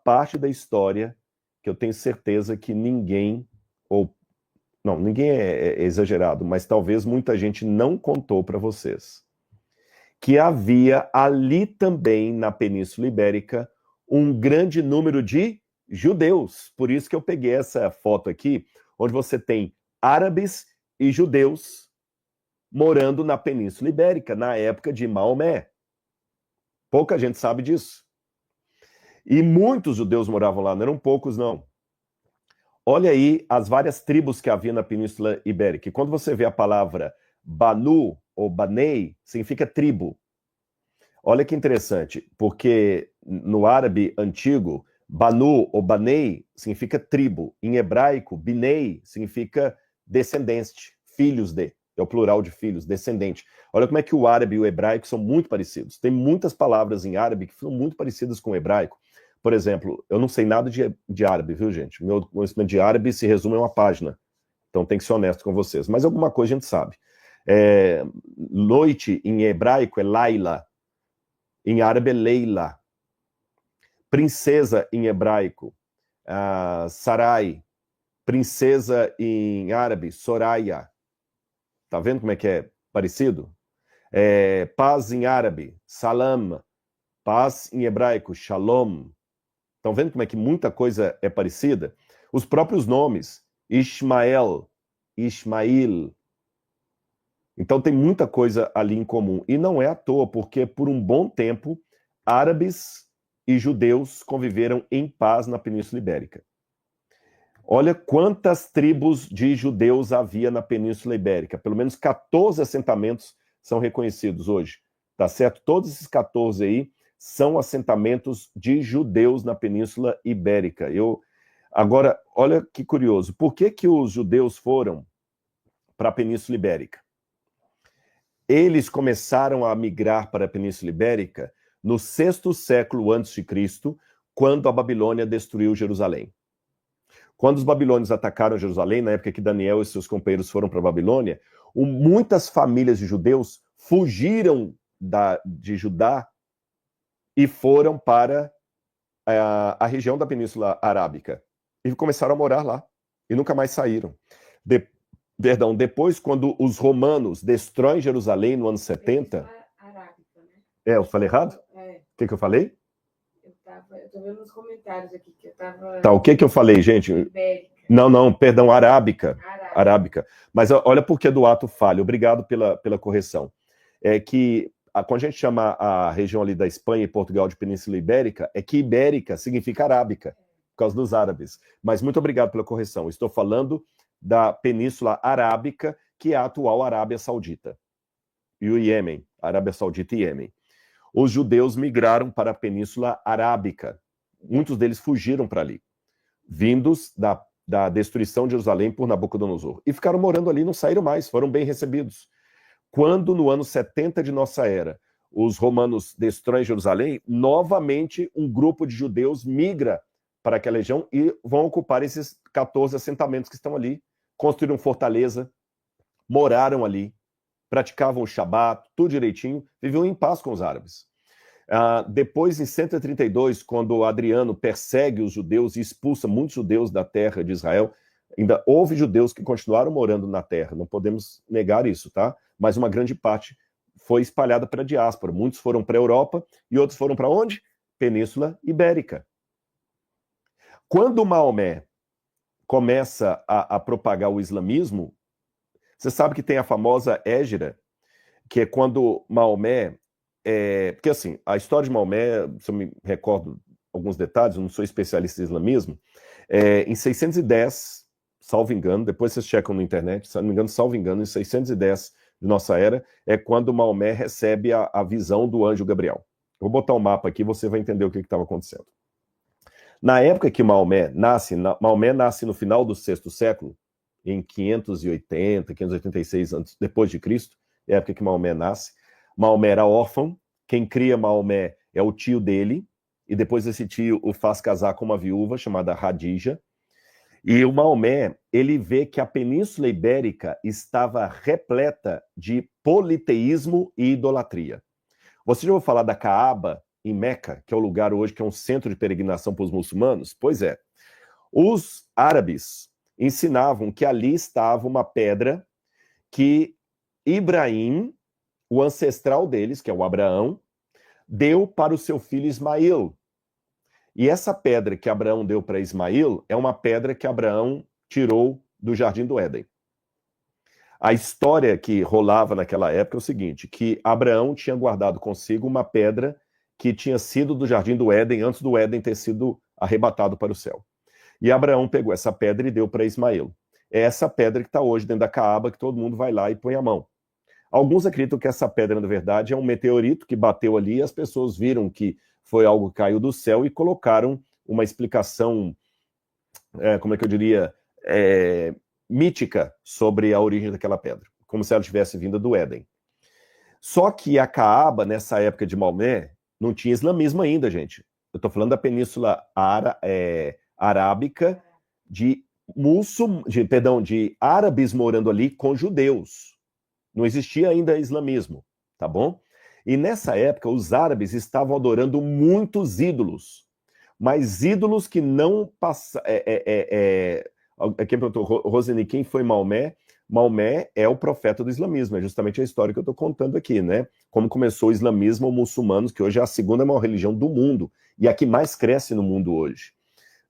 parte da história que eu tenho certeza que ninguém, ou não, ninguém é exagerado, mas talvez muita gente não contou para vocês. Que havia ali também, na Península Ibérica, um grande número de judeus. Por isso que eu peguei essa foto aqui, onde você tem árabes e judeus morando na Península Ibérica, na época de Maomé. Pouca gente sabe disso. E muitos judeus moravam lá, não eram poucos, não. Olha aí as várias tribos que havia na Península Ibérica. E quando você vê a palavra Banu ou Banei, significa tribo. Olha que interessante, porque no árabe antigo, Banu ou Banei significa tribo. Em hebraico, Binei significa descendente, filhos de. É o plural de filhos, descendente. Olha como é que o árabe e o hebraico são muito parecidos. Tem muitas palavras em árabe que são muito parecidas com o hebraico. Por exemplo, eu não sei nada de árabe, viu, gente? Meu conhecimento de árabe se resume a uma página. Então tem que ser honesto com vocês. Mas alguma coisa a gente sabe. Noite em hebraico é Laila. Em árabe é Leila. Princesa em hebraico, Sarai. Princesa em árabe, Soraya. Tá vendo como é que é parecido? Paz em árabe, Salam. Paz em hebraico, Shalom. Estão vendo como é que muita coisa é parecida? Os próprios nomes, Ismael, Ismail. Então tem muita coisa ali em comum. E não é à toa, porque por um bom tempo, árabes e judeus conviveram em paz na Península Ibérica. Olha quantas tribos de judeus havia na Península Ibérica. Pelo menos 14 assentamentos são reconhecidos hoje. Tá certo? Todos esses 14 aí são assentamentos de judeus na Península Ibérica. Agora, olha que curioso. Por que os judeus foram para a Península Ibérica? Eles começaram a migrar para a Península Ibérica no 6º século a.C., quando a Babilônia destruiu Jerusalém. Quando os babilônios atacaram Jerusalém, na época que Daniel e seus companheiros foram para a Babilônia, muitas famílias de judeus fugiram de Judá e foram para a região da Península Arábica. E começaram a morar lá. E nunca mais saíram. Depois, quando os romanos destroem Jerusalém no ano 70... Arábica, né? Eu falei errado? O que eu falei? Eu tô vendo nos comentários aqui que eu tava... Tá, o que eu falei, gente? Ibérica. Não, perdão, arábica. Mas olha por que do ato falho. Obrigado pela correção. É que quando a gente chama a região ali da Espanha e Portugal de Península Ibérica, é que ibérica significa arábica, por causa dos árabes. Mas muito obrigado pela correção. Estou falando da Península Arábica, que é a atual Arábia Saudita. E o Iêmen, Arábia Saudita e Iêmen. Os judeus migraram para a Península Arábica. Muitos deles fugiram para ali, vindos da destruição de Jerusalém por Nabucodonosor. E ficaram morando ali, não saíram mais, foram bem recebidos. Quando, no ano 70 de nossa era, os romanos destroem Jerusalém, novamente um grupo de judeus migra para aquela região e vão ocupar esses 14 assentamentos que estão ali, construíram fortaleza, moraram ali, praticavam o Shabat, tudo direitinho, viviam em paz com os árabes. Depois, em 132, quando Adriano persegue os judeus e expulsa muitos judeus da terra de Israel, ainda houve judeus que continuaram morando na terra, não podemos negar isso, tá? Mas uma grande parte foi espalhada para a diáspora. Muitos foram para a Europa e outros foram para onde? Península Ibérica. Quando Maomé começa a propagar o islamismo, você sabe que tem a famosa Hégira, que é quando Maomé... porque assim, a história de Maomé, se eu me recordo alguns detalhes, eu não sou especialista em islamismo, em 610, salvo engano, depois vocês checam na internet, se não me engano, salvo engano, em 610 de nossa era, é quando Maomé recebe a visão do anjo Gabriel. Eu vou botar um mapa aqui, você vai entender o que estava acontecendo. Na época que Maomé nasce no final do 6º século, em 580, 586 antes, depois de Cristo, é a época que Maomé nasce. Maomé era órfão, quem cria Maomé é o tio dele, e depois esse tio o faz casar com uma viúva chamada Hadija. E o Maomé, ele vê que a Península Ibérica estava repleta de politeísmo e idolatria. Você já ouviu falar da Caaba, em Meca, que é o lugar hoje que é um centro de peregrinação para os muçulmanos? Pois é. Os árabes ensinavam que ali estava uma pedra que Ibrahim, o ancestral deles, que é o Abraão, deu para o seu filho Ismael. E essa pedra que Abraão deu para Ismael é uma pedra que Abraão tirou do Jardim do Éden. A história que rolava naquela época é o seguinte, que Abraão tinha guardado consigo uma pedra que tinha sido do Jardim do Éden, antes do Éden ter sido arrebatado para o céu. E Abraão pegou essa pedra e deu para Ismael. É essa pedra que está hoje dentro da Caaba, que todo mundo vai lá e põe a mão. Alguns acreditam que essa pedra, na verdade, é um meteorito que bateu ali e as pessoas viram que foi algo que caiu do céu e colocaram uma explicação, como é que eu diria, mítica sobre a origem daquela pedra, como se ela tivesse vinda do Éden. Só que a Caaba, nessa época de Maomé, não tinha islamismo ainda, gente. Eu estou falando da Península Arábica, de árabes morando ali com judeus. Não existia ainda islamismo, tá bom? E nessa época, os árabes estavam adorando muitos ídolos, mas ídolos que não passavam... Aqui perguntou, Rosane, quem foi Maomé? Maomé é o profeta do islamismo, é justamente a história que eu estou contando aqui, né? Como começou o islamismo ou muçulmanos, que hoje é a segunda maior religião do mundo, e a que mais cresce no mundo hoje,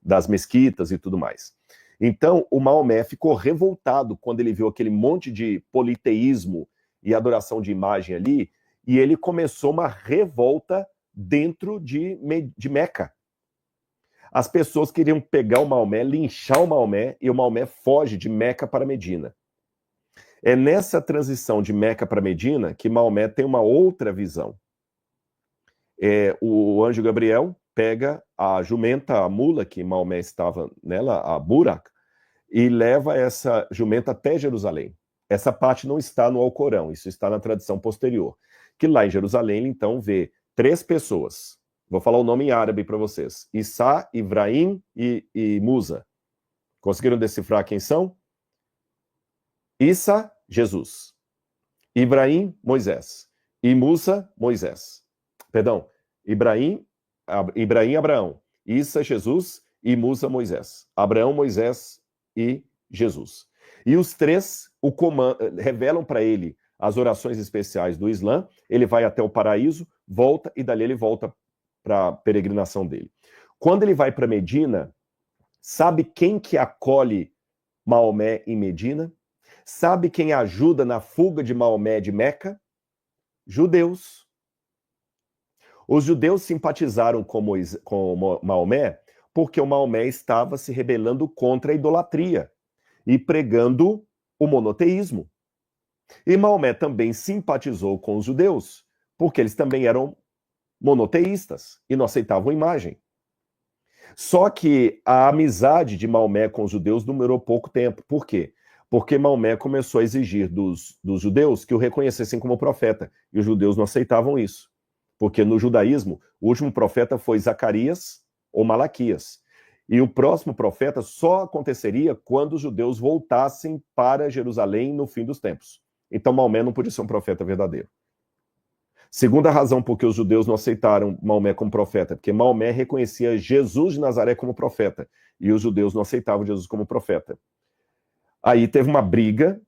das mesquitas e tudo mais. Então, o Maomé ficou revoltado quando ele viu aquele monte de politeísmo e adoração de imagem ali, e ele começou uma revolta dentro de Meca. As pessoas queriam pegar o Maomé, linchar o Maomé, e o Maomé foge de Meca para Medina. É nessa transição de Meca para Medina que Maomé tem uma outra visão. O anjo Gabriel pega a jumenta, a mula que Maomé estava nela, a Burak, e leva essa jumenta até Jerusalém. Essa parte não está no Alcorão, isso está na tradição posterior. Que lá em Jerusalém, ele então vê 3 pessoas. Vou falar o nome em árabe para vocês. Issa, Ibrahim e Musa. Conseguiram decifrar quem são? Issa, Jesus. Ibrahim, Moisés. E Musa, Moisés. Perdão, Ibrahim, Abraão. Issa, Jesus. E Musa, Moisés. Abraão, Moisés e Jesus. E os 3 revelam para ele as orações especiais do Islã. Ele vai até o paraíso, volta e dali ele volta para a peregrinação dele. Quando ele vai para Medina, sabe quem que acolhe Maomé em Medina? Sabe quem ajuda na fuga de Maomé de Meca? Judeus. Os judeus simpatizaram com Maomé porque o Maomé estava se rebelando contra a idolatria e pregando o monoteísmo. E Maomé também simpatizou com os judeus porque eles também eram monoteístas e não aceitavam imagem. Só que a amizade de Maomé com os judeus durou pouco tempo. Por quê? Porque Maomé começou a exigir dos judeus que o reconhecessem como profeta, e os judeus não aceitavam isso. Porque no judaísmo, o último profeta foi Zacarias ou Malaquias. E o próximo profeta só aconteceria quando os judeus voltassem para Jerusalém no fim dos tempos. Então Maomé não podia ser um profeta verdadeiro. Segunda razão por que os judeus não aceitaram Maomé como profeta, porque Maomé reconhecia Jesus de Nazaré como profeta, e os judeus não aceitavam Jesus como profeta. Aí teve uma briga,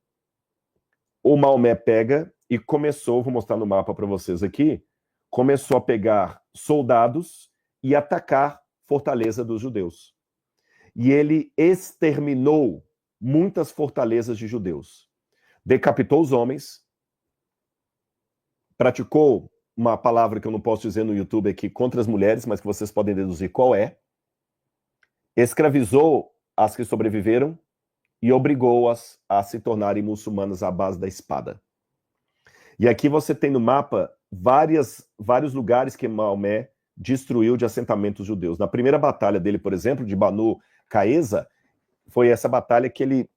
o Maomé pega e começou, vou mostrar no mapa para vocês aqui, começou a pegar soldados e atacar fortaleza dos judeus. E ele exterminou muitas fortalezas de judeus. Decapitou os homens, praticou uma palavra que eu não posso dizer no YouTube aqui contra as mulheres, mas que vocês podem deduzir qual é. Escravizou as que sobreviveram e obrigou-as a se tornarem muçulmanas à base da espada. E aqui você tem no mapa vários lugares que Maomé destruiu de assentamentos judeus. Na primeira batalha dele, por exemplo, de Banu Qaeza, foi essa batalha que ele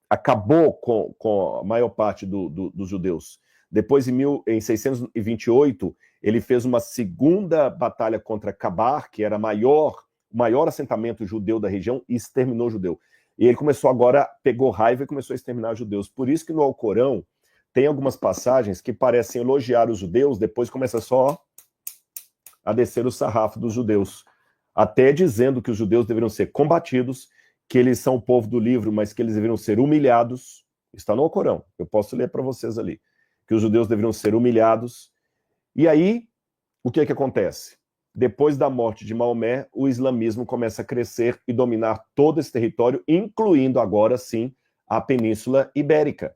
acabou com a maior parte dos judeus. Depois, em 628, ele fez uma segunda batalha contra Kabar, que era o maior assentamento judeu da região, e exterminou o judeu. E ele pegou raiva e começou a exterminar os judeus. Por isso que no Alcorão tem algumas passagens que parecem elogiar os judeus, depois começa só a descer o sarrafo dos judeus, até dizendo que os judeus deveriam ser combatidos, que eles são o povo do livro, mas que eles deveriam ser humilhados. Está no Alcorão, eu posso ler para vocês ali. Que os judeus deveriam ser humilhados. E aí, o que é que acontece? Depois da morte de Maomé, o islamismo começa a crescer e dominar todo esse território, incluindo agora sim a Península Ibérica.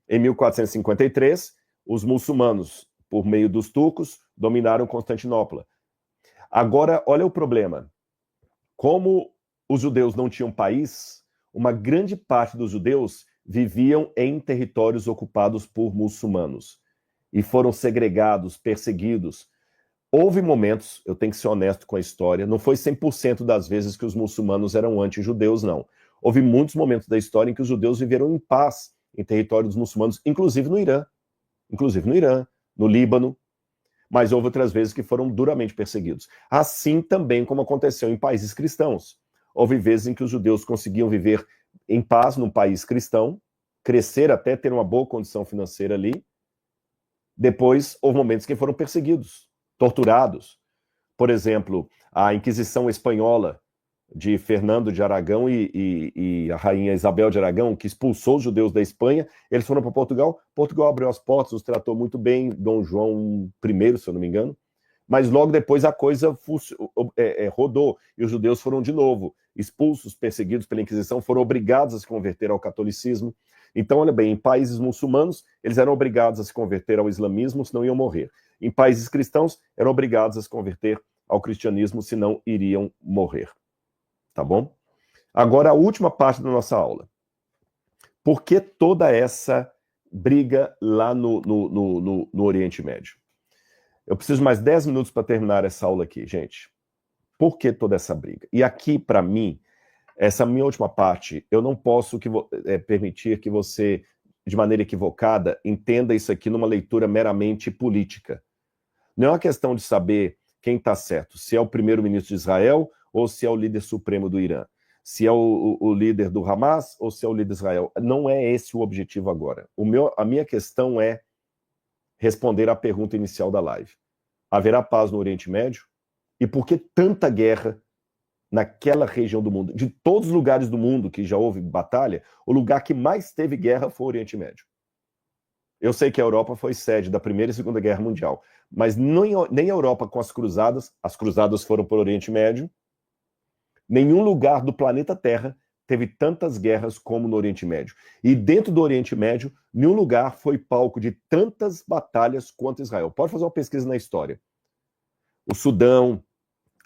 Em 1453, os muçulmanos, por meio dos turcos, dominaram Constantinopla. Agora, olha o problema. Como os judeus não tinham país, uma grande parte dos judeus viviam em territórios ocupados por muçulmanos e foram segregados, perseguidos. Houve momentos, eu tenho que ser honesto com a história, não foi 100% das vezes que os muçulmanos eram anti-judeus, não. Houve muitos momentos da história em que os judeus viveram em paz em território dos muçulmanos, inclusive no Irã, no Líbano, mas houve outras vezes que foram duramente perseguidos. Assim também como aconteceu em países cristãos. Houve vezes em que os judeus conseguiam viver em paz num país cristão, crescer até ter uma boa condição financeira ali. Depois, houve momentos que foram perseguidos, torturados. Por exemplo, a Inquisição Espanhola de Fernando de Aragão e a rainha Isabel de Aragão, que expulsou os judeus da Espanha, eles foram para Portugal. Portugal abriu as portas, os tratou muito bem, Dom João I, se eu não me engano, mas logo depois a coisa rodou, e os judeus foram de novo expulsos, perseguidos pela Inquisição, foram obrigados a se converter ao catolicismo. Então, olha bem, em países muçulmanos, eles eram obrigados a se converter ao islamismo, senão iam morrer. Em países cristãos, eram obrigados a se converter ao cristianismo, senão iriam morrer. Tá bom? Agora, a última parte da nossa aula. Por que toda essa briga lá no Oriente Médio? Eu preciso mais 10 minutos para terminar essa aula aqui, gente. Por que toda essa briga? E aqui, para mim, essa minha última parte, eu não posso permitir que você, de maneira equivocada, entenda isso aqui numa leitura meramente política. Não é uma questão de saber quem está certo, se é o primeiro-ministro de Israel ou se é o líder supremo do Irã, se é o líder do Hamas ou se é o líder de Israel. Não é esse o objetivo agora. A minha questão é responder à pergunta inicial da live. Haverá paz no Oriente Médio? E por que tanta guerra naquela região do mundo? De todos os lugares do mundo que já houve batalha, o lugar que mais teve guerra foi o Oriente Médio. Eu sei que a Europa foi sede da Primeira e Segunda Guerra Mundial, mas nem a Europa com as cruzadas foram para o Oriente Médio. Nenhum lugar do planeta Terra teve tantas guerras como no Oriente Médio. E dentro do Oriente Médio, nenhum lugar foi palco de tantas batalhas quanto Israel. Pode fazer uma pesquisa na história. O Sudão,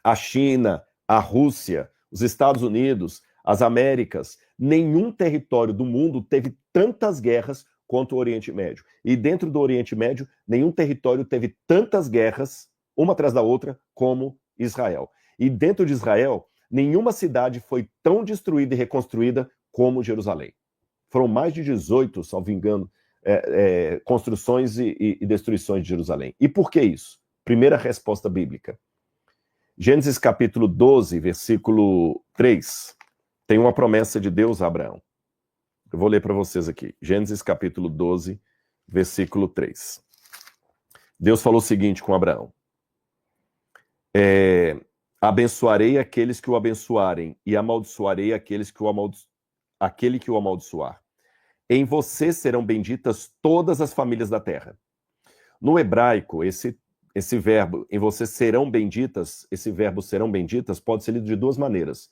a China, a Rússia, os Estados Unidos, as Américas, nenhum território do mundo teve tantas guerras quanto o Oriente Médio. E dentro do Oriente Médio, nenhum território teve tantas guerras, uma atrás da outra, como Israel. E dentro de Israel, nenhuma cidade foi tão destruída e reconstruída como Jerusalém. Foram mais de 18, salvo engano, construções e destruições de Jerusalém. E por que isso? Primeira resposta bíblica. Gênesis capítulo 12, versículo 3. Tem uma promessa de Deus a Abraão. Eu vou ler para vocês aqui. Gênesis capítulo 12, versículo 3. Deus falou o seguinte com Abraão. Abençoarei aqueles que o abençoarem e amaldiçoarei aquele que o amaldiçoar. Em você serão benditas todas as famílias da terra. No hebraico, esse verbo, em você serão benditas, esse verbo serão benditas, pode ser lido de duas maneiras,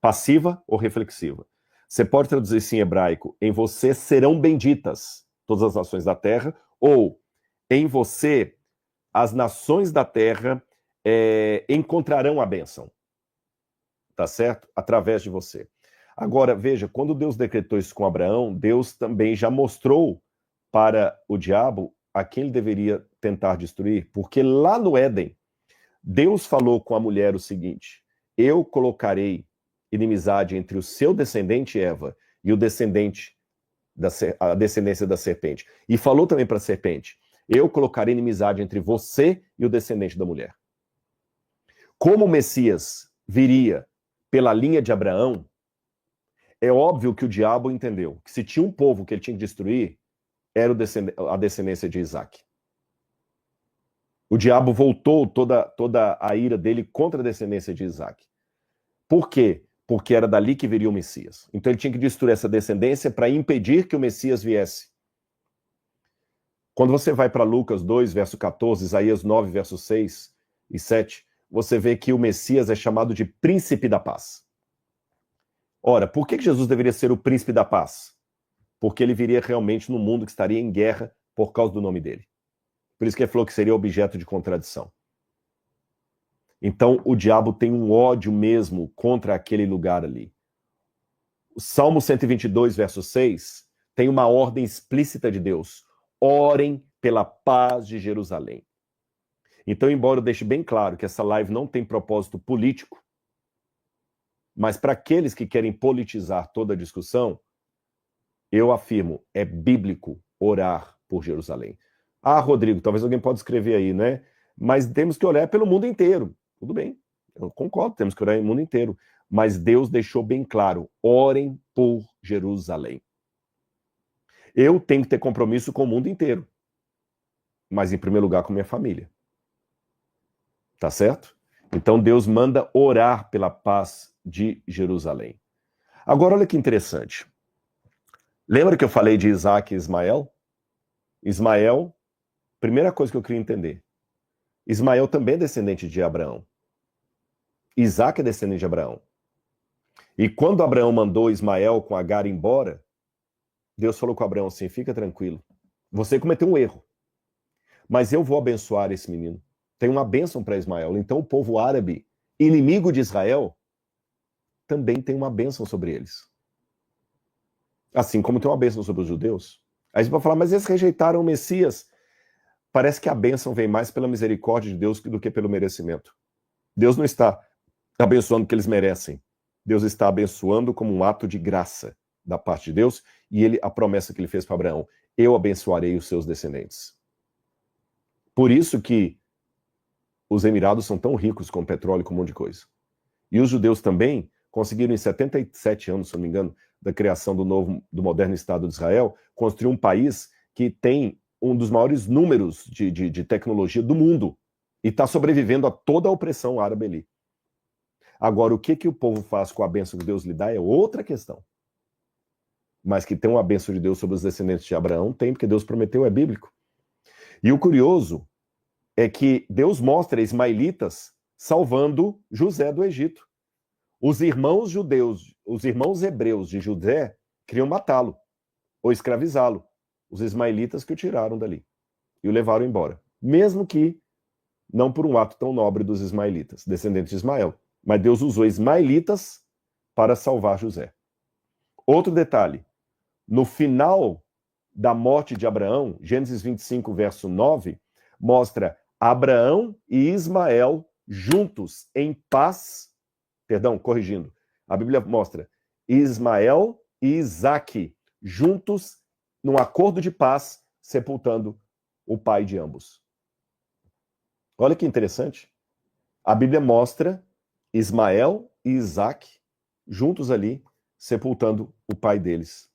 passiva ou reflexiva. Você pode traduzir isso em hebraico, em você serão benditas todas as nações da terra, ou em você as nações da terra encontrarão a bênção. Tá certo? Através de você. Agora, veja, quando Deus decretou isso com Abraão, Deus também já mostrou para o diabo a quem ele deveria tentar destruir, porque lá no Éden, Deus falou com a mulher o seguinte: eu colocarei inimizade entre o seu descendente, Eva, e a descendência da serpente. E falou também para a serpente: eu colocarei inimizade entre você e o descendente da mulher. Como o Messias viria pela linha de Abraão, é óbvio que o diabo entendeu que se tinha um povo que ele tinha que destruir, era a descendência de Isaac. O diabo voltou toda a ira dele contra a descendência de Isaac. Por quê? Porque era dali que viria o Messias. Então ele tinha que destruir essa descendência para impedir que o Messias viesse. Quando você vai para Lucas 2, verso 14, Isaías 9, verso 6 e 7, você vê que o Messias é chamado de príncipe da paz. Ora, por que Jesus deveria ser o príncipe da paz? Porque ele viria realmente num mundo que estaria em guerra por causa do nome dele. Por isso que ele falou que seria objeto de contradição. Então, o diabo tem um ódio mesmo contra aquele lugar ali. O Salmo 122, verso 6, tem uma ordem explícita de Deus. Orem pela paz de Jerusalém. Então, embora eu deixe bem claro que essa live não tem propósito político, mas para aqueles que querem politizar toda a discussão, eu afirmo, é bíblico orar por Jerusalém. Ah, Rodrigo, talvez alguém possa escrever aí, né? Mas temos que orar pelo mundo inteiro. Tudo bem, eu concordo, temos que orar pelo mundo inteiro. Mas Deus deixou bem claro, orem por Jerusalém. Eu tenho que ter compromisso com o mundo inteiro. Mas em primeiro lugar com minha família. Tá certo? Então Deus manda orar pela paz de Jerusalém. Agora olha que interessante. Lembra que eu falei de Isaac e Ismael? Ismael, primeira coisa que eu queria entender. Ismael também é descendente de Abraão. Isaac é descendente de Abraão. E quando Abraão mandou Ismael com Agar embora, Deus falou com Abraão assim, fica tranquilo, você cometeu um erro, mas eu vou abençoar esse menino. Tem uma bênção para Ismael. Então o povo árabe, inimigo de Israel, também tem uma bênção sobre eles. Assim como tem uma bênção sobre os judeus. Aí você vai falar, mas eles rejeitaram o Messias. Parece que a bênção vem mais pela misericórdia de Deus do que pelo merecimento. Deus não está abençoando o que eles merecem. Deus está abençoando como um ato de graça da parte de Deus, e a promessa que ele fez para Abraão, eu abençoarei os seus descendentes. Por isso que os Emirados são tão ricos com petróleo e com um monte de coisa. E os judeus também conseguiram em 77 anos, se não me engano, da criação do moderno Estado de Israel, construir um país que tem um dos maiores números de tecnologia do mundo e está sobrevivendo a toda a opressão árabe ali. Agora, o que o povo faz com a bênção que Deus lhe dá é outra questão. Mas que tem uma bênção de Deus sobre os descendentes de Abraão, tem, porque Deus prometeu, é bíblico. E o curioso é que Deus mostra ismaelitas salvando José do Egito. Os irmãos judeus, os irmãos hebreus de José queriam matá-lo ou escravizá-lo. Os ismaelitas que o tiraram dali e o levaram embora. Mesmo que não por um ato tão nobre dos ismaelitas, descendentes de Ismael. Mas Deus usou ismaelitas para salvar José. Outro detalhe. No final da morte de Abraão, Gênesis 25, verso 9, mostra Abraão e Ismael juntos em paz. Perdão, corrigindo. A Bíblia mostra Ismael e Isaque juntos num acordo de paz, sepultando o pai de ambos. Olha que interessante. A Bíblia mostra Ismael e Isaque juntos ali, sepultando o pai deles.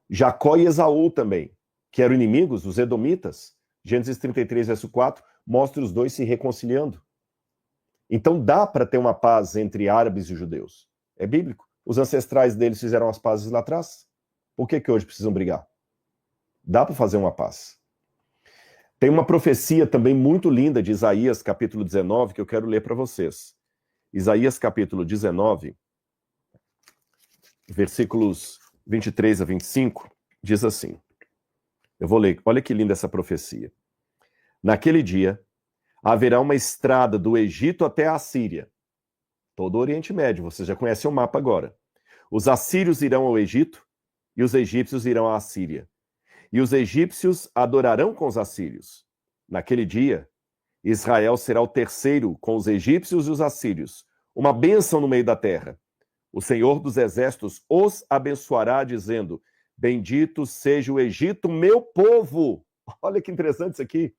Jacó e Esaú também, que eram inimigos, os edomitas. Gênesis 33, verso 4, mostra os dois se reconciliando. Então dá para ter uma paz entre árabes e judeus. É bíblico. Os ancestrais deles fizeram as pazes lá atrás. Por que hoje precisam brigar? Dá para fazer uma paz. Tem uma profecia também muito linda de Isaías, capítulo 19, que eu quero ler para vocês. Isaías, capítulo 19, versículos 23 a 25, diz assim. Eu vou ler. Olha que linda essa profecia. Naquele dia, haverá uma estrada do Egito até a Assíria. Todo o Oriente Médio, você já conhece o mapa agora. Os assírios irão ao Egito e os egípcios irão à Assíria. E os egípcios adorarão com os assírios. Naquele dia, Israel será o terceiro com os egípcios e os assírios. Uma bênção no meio da terra. O Senhor dos Exércitos os abençoará, dizendo: bendito seja o Egito, meu povo. Olha que interessante isso aqui.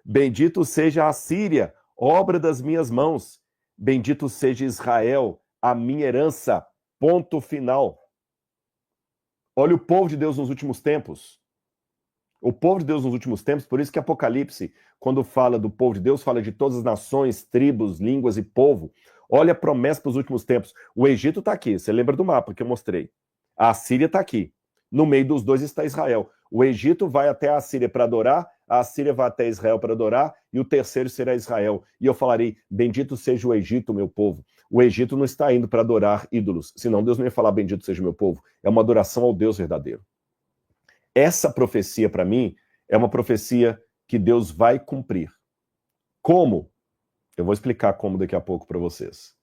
Bendito seja a Assíria, obra das minhas mãos. Bendito seja Israel, a minha herança. Ponto final. Olha o povo de Deus nos últimos tempos. O povo de Deus nos últimos tempos, por isso que Apocalipse, quando fala do povo de Deus, fala de todas as nações, tribos, línguas e povo. Olha a promessa para os últimos tempos. O Egito está aqui, você lembra do mapa que eu mostrei. A Assíria está aqui. No meio dos dois está Israel. O Egito vai até a Assíria para adorar, a Assíria vai até Israel para adorar, e o terceiro será Israel. E eu falarei, bendito seja o Egito, meu povo. O Egito não está indo para adorar ídolos, senão Deus não ia falar bendito seja o meu povo. É uma adoração ao Deus verdadeiro. Essa profecia, para mim, é uma profecia que Deus vai cumprir. Como? Eu vou explicar como daqui a pouco para vocês.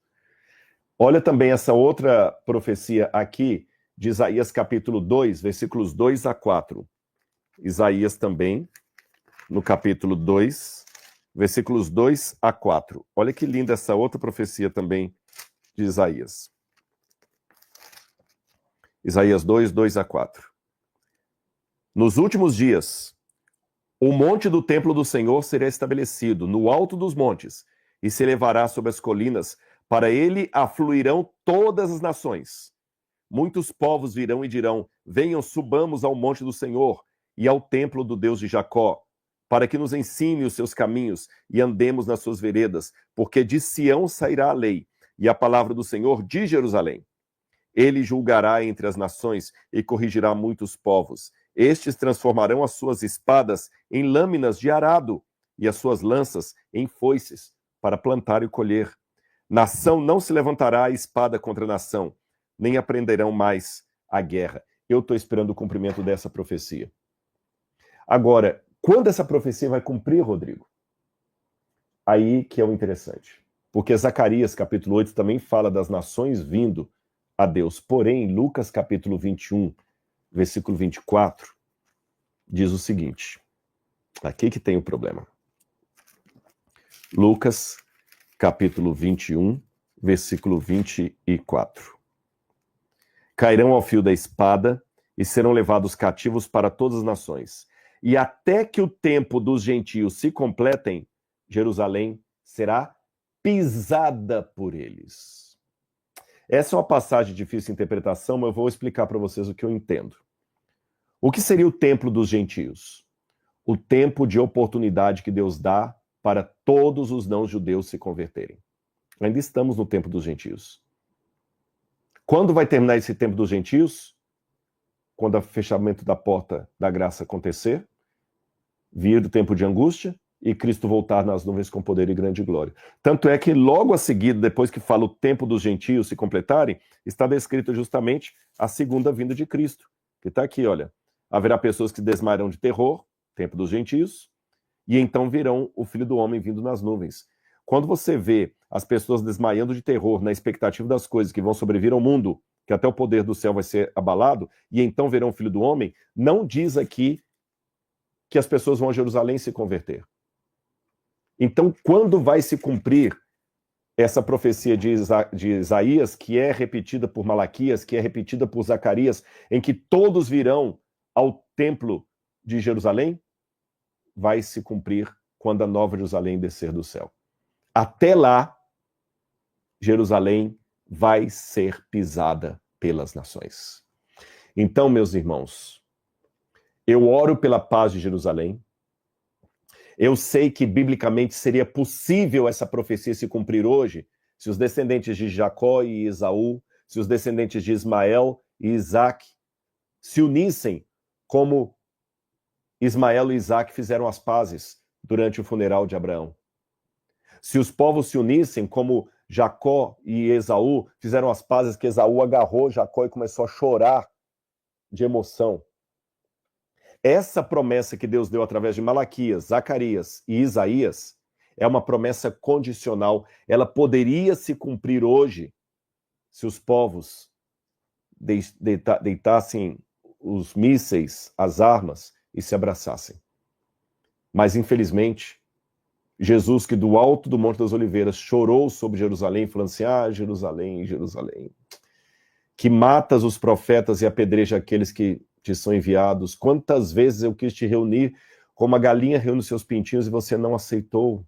Olha também essa outra profecia aqui, de Isaías capítulo 2, versículos 2 a 4. Isaías também, no capítulo 2, versículos 2 a 4. Olha que linda essa outra profecia também de Isaías. Isaías 2, 2 a 4. Nos últimos dias, o monte do templo do Senhor será estabelecido no alto dos montes e se elevará sobre as colinas. Para ele afluirão todas as nações. Muitos povos virão e dirão, venham, subamos ao monte do Senhor e ao templo do Deus de Jacó, para que nos ensine os seus caminhos e andemos nas suas veredas, porque de Sião sairá a lei e a palavra do Senhor de Jerusalém. Ele julgará entre as nações e corrigirá muitos povos. Estes transformarão as suas espadas em lâminas de arado e as suas lanças em foices para plantar e colher. Nação não se levantará a espada contra nação, nem aprenderão mais a guerra. Eu estou esperando o cumprimento dessa profecia. Agora, quando essa profecia vai cumprir, Rodrigo? Aí que é o interessante. Porque Zacarias, capítulo 8, também fala das nações vindo a Deus. Porém, Lucas, capítulo 21, versículo 24, diz o seguinte. Aqui que tem o problema. Lucas, capítulo 21, versículo 24. Cairão ao fio da espada e serão levados cativos para todas as nações. E até que o tempo dos gentios se completem, Jerusalém será pisada por eles. Essa é uma passagem de difícil interpretação, mas eu vou explicar para vocês o que eu entendo. O que seria o templo dos gentios? O tempo de oportunidade que Deus dá para todos os não-judeus se converterem. Ainda estamos no tempo dos gentios. Quando vai terminar esse tempo dos gentios? Quando o fechamento da porta da graça acontecer, vir do tempo de angústia e Cristo voltar nas nuvens com poder e grande glória. Tanto é que logo a seguir, depois que fala o tempo dos gentios se completarem, está descrito justamente a segunda vinda de Cristo, que está aqui, olha. Haverá pessoas que desmaiarão de terror, tempo dos gentios, e então virão o Filho do Homem vindo nas nuvens. Quando você vê as pessoas desmaiando de terror na expectativa das coisas que vão sobrevir ao mundo, que até o poder do céu vai ser abalado, e então verão o Filho do Homem, não diz aqui que as pessoas vão a Jerusalém se converter. Então, quando vai se cumprir essa profecia de Isaías, que é repetida por Malaquias, que é repetida por Zacarias, em que todos virão ao templo de Jerusalém? Vai se cumprir quando a nova Jerusalém descer do céu. Até lá, Jerusalém vai ser pisada pelas nações. Então, meus irmãos, eu oro pela paz de Jerusalém. Eu sei que, biblicamente, seria possível essa profecia se cumprir hoje, se os descendentes de Jacó e Esaú, se os descendentes de Ismael e Isaac se unissem como Ismael e Isaac fizeram as pazes durante o funeral de Abraão. Se os povos se unissem como Jacó e Esaú fizeram as pazes, que Esaú agarrou Jacó e começou a chorar de emoção. Essa promessa que Deus deu através de Malaquias, Zacarias e Isaías é uma promessa condicional. Ela poderia se cumprir hoje se os povos deitassem os mísseis, as armas e se abraçassem. Mas, infelizmente, Jesus, que do alto do Monte das Oliveiras chorou sobre Jerusalém, falando assim, Jerusalém, Jerusalém, que matas os profetas e apedreja aqueles que te são enviados. Quantas vezes eu quis te reunir como a galinha reúne seus pintinhos e você não aceitou.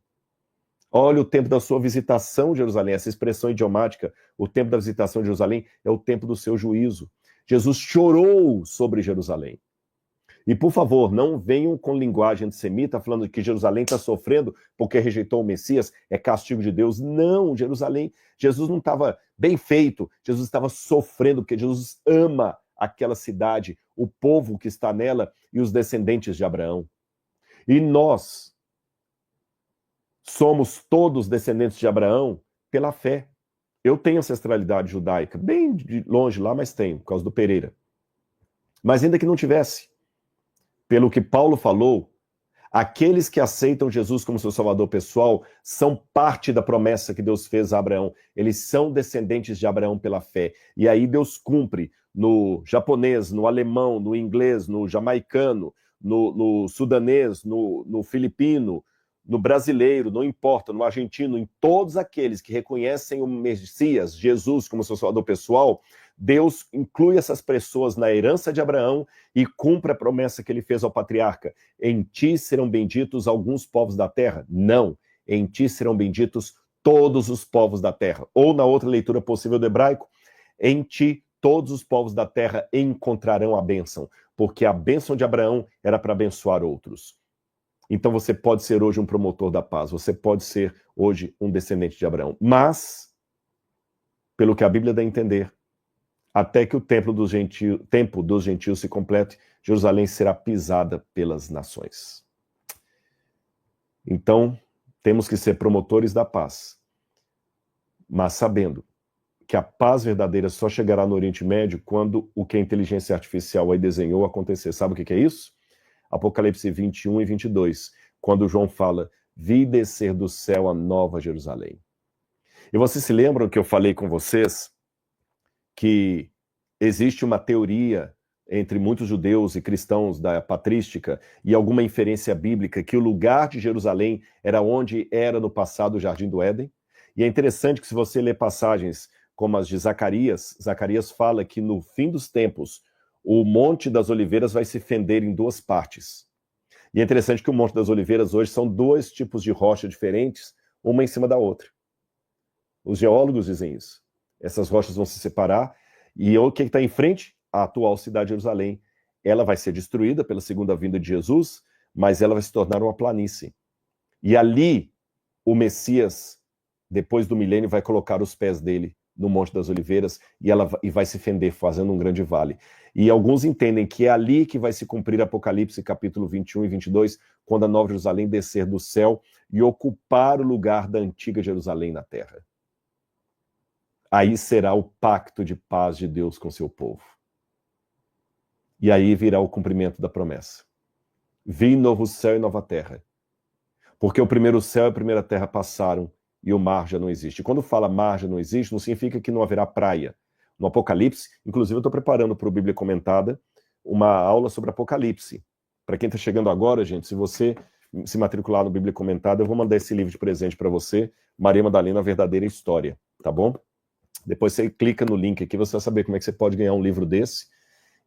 Olha o tempo da sua visitação, Jerusalém, essa expressão idiomática, o tempo da visitação de Jerusalém é o tempo do seu juízo. Jesus chorou sobre Jerusalém. E, por favor, não venham com linguagem antissemita falando que Jerusalém está sofrendo porque rejeitou o Messias, é castigo de Deus. Não, Jesus não estava bem feito, Jesus estava sofrendo porque Jesus ama aquela cidade, o povo que está nela e os descendentes de Abraão. E nós somos todos descendentes de Abraão pela fé. Eu tenho ancestralidade judaica, bem de longe lá, mas tenho, por causa do Pereira. Mas ainda que não tivesse, pelo que Paulo falou, aqueles que aceitam Jesus como seu salvador pessoal são parte da promessa que Deus fez a Abraão. Eles são descendentes de Abraão pela fé. E aí Deus cumpre no japonês, no alemão, no inglês, no jamaicano, no sudanês, no filipino, no brasileiro, não importa, no argentino, em todos aqueles que reconhecem o Messias, Jesus, como seu salvador pessoal, Deus inclui essas pessoas na herança de Abraão e cumpre a promessa que ele fez ao patriarca. Em ti serão benditos alguns povos da terra? Não. Em ti serão benditos todos os povos da terra. Ou na outra leitura possível do hebraico, em ti todos os povos da terra encontrarão a bênção, porque a bênção de Abraão era para abençoar outros. Então você pode ser hoje um promotor da paz, você pode ser hoje um descendente de Abraão. Mas, pelo que a Bíblia dá a entender, até que o tempo dos gentios se complete, Jerusalém será pisada pelas nações. Então, temos que ser promotores da paz, mas sabendo que a paz verdadeira só chegará no Oriente Médio quando o que a inteligência artificial aí desenhou acontecer. Sabe o que é isso? Apocalipse 21 e 22, quando João fala, vi descer do céu a nova Jerusalém. E vocês se lembram que eu falei com vocês que existe uma teoria entre muitos judeus e cristãos da patrística e alguma inferência bíblica que o lugar de Jerusalém era onde era no passado o Jardim do Éden? E é interessante que se você ler passagens como as de Zacarias, Zacarias fala que no fim dos tempos o Monte das Oliveiras vai se fender em duas partes. E é interessante que o Monte das Oliveiras hoje são dois tipos de rocha diferentes, uma em cima da outra. Os geólogos dizem isso. Essas rochas vão se separar e o que está em frente? A atual cidade de Jerusalém. Ela vai ser destruída pela segunda vinda de Jesus, mas ela vai se tornar uma planície. E ali o Messias, depois do milênio, vai colocar os pés dele no Monte das Oliveiras e vai se fender, fazendo um grande vale. E alguns entendem que é ali que vai se cumprir Apocalipse capítulo 21 e 22, quando a Nova Jerusalém descer do céu e ocupar o lugar da antiga Jerusalém na terra. Aí será o pacto de paz de Deus com seu povo. E aí virá o cumprimento da promessa. Vi novo céu e nova terra. Porque o primeiro céu e a primeira terra passaram e o mar já não existe. E quando fala mar já não existe, não significa que não haverá praia. No Apocalipse, inclusive eu estou preparando para o Bíblia Comentada uma aula sobre Apocalipse. Para quem está chegando agora, gente, se você se matricular no Bíblia Comentada, eu vou mandar esse livro de presente para você, Maria Madalena, a Verdadeira História, tá bom? Depois você clica no link aqui, você vai saber como é que você pode ganhar um livro desse.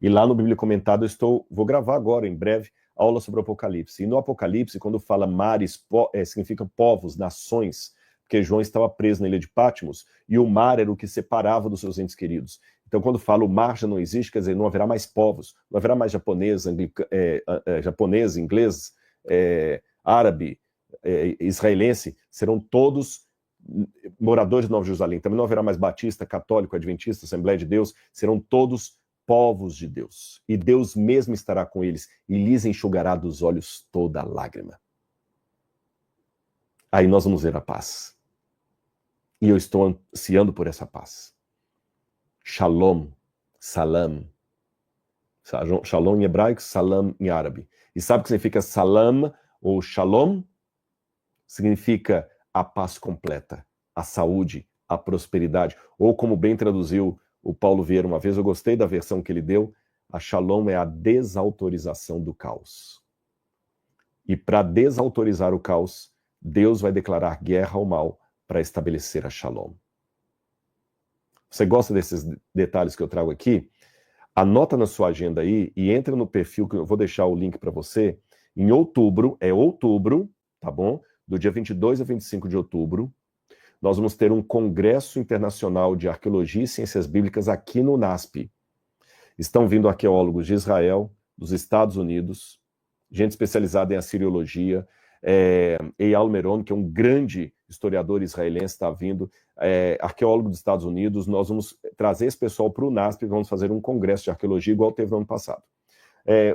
E lá no Bíblia Comentada vou gravar agora, em breve, aula sobre o Apocalipse. E no Apocalipse, quando fala mares, significa povos, nações, porque João estava preso na ilha de Patmos, e o mar era o que separava dos seus entes queridos. Então, quando fala o mar já não existe, quer dizer, não haverá mais povos, não haverá mais japonês, inglês, árabe, israelense, serão todos moradores de Nova Jerusalém. Também não haverá mais batista, católico, adventista, Assembleia de Deus, serão todos povos de Deus. E Deus mesmo estará com eles e lhes enxugará dos olhos toda lágrima. Aí nós vamos ver a paz. E eu estou ansiando por essa paz. Shalom, salam. Shalom em hebraico, salam em árabe. E sabe o que significa salam ou shalom? Significa a paz completa, a saúde, a prosperidade. Ou como bem traduziu o Paulo Vieira uma vez, eu gostei da versão que ele deu, a shalom é a desautorização do caos. E para desautorizar o caos, Deus vai declarar guerra ao mal para estabelecer a shalom. Você gosta desses detalhes que eu trago aqui? Anota na sua agenda aí e entra no perfil, que eu vou deixar o link para você. Em outubro, tá bom? Do dia 22 a 25 de outubro, nós vamos ter um congresso internacional de arqueologia e ciências bíblicas aqui no NASP. Estão vindo arqueólogos de Israel, dos Estados Unidos, gente especializada em assiriologia, Eyal Meron, que é um grande historiador israelense, está vindo, arqueólogo dos Estados Unidos. Nós vamos trazer esse pessoal para o NASP e vamos fazer um congresso de arqueologia igual teve no ano passado.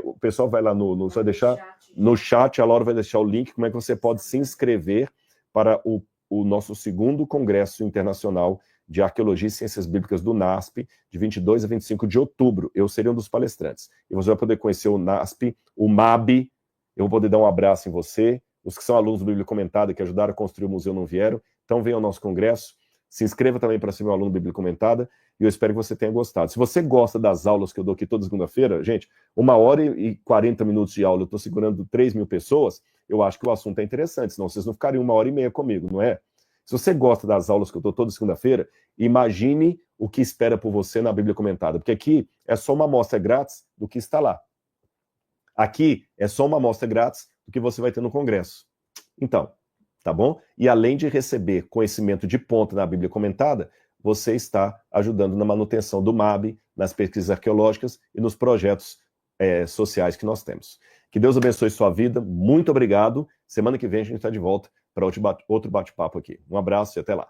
O pessoal vai lá vai deixar no chat, a Laura vai deixar o link, como é que você pode se inscrever para o nosso segundo congresso internacional de Arqueologia e Ciências Bíblicas do NASP, de 22 a 25 de outubro. Eu serei um dos palestrantes. E você vai poder conhecer o NASP, o MAB, eu vou poder dar um abraço em você. Os que são alunos do Bíblia Comentada, que ajudaram a construir o museu, não vieram. Então venham ao nosso congresso. Se inscreva também para ser meu aluno do Bíblia Comentada. E eu espero que você tenha gostado. Se você gosta das aulas que eu dou aqui toda segunda-feira, gente, 1h40 de aula, eu estou segurando 3.000 pessoas, eu acho que o assunto é interessante, senão vocês não ficariam 1h30 comigo, não é? Se você gosta das aulas que eu dou toda segunda-feira, imagine o que espera por você na Bíblia Comentada, porque aqui é só uma amostra grátis do que está lá. Aqui é só uma amostra grátis do que você vai ter no congresso. Então, tá bom? E além de receber conhecimento de ponta na Bíblia Comentada, você está ajudando na manutenção do MAB, nas pesquisas arqueológicas e nos projetos sociais que nós temos. Que Deus abençoe sua vida. Muito obrigado. Semana que vem a gente está de volta para outro bate-papo aqui. Um abraço e até lá.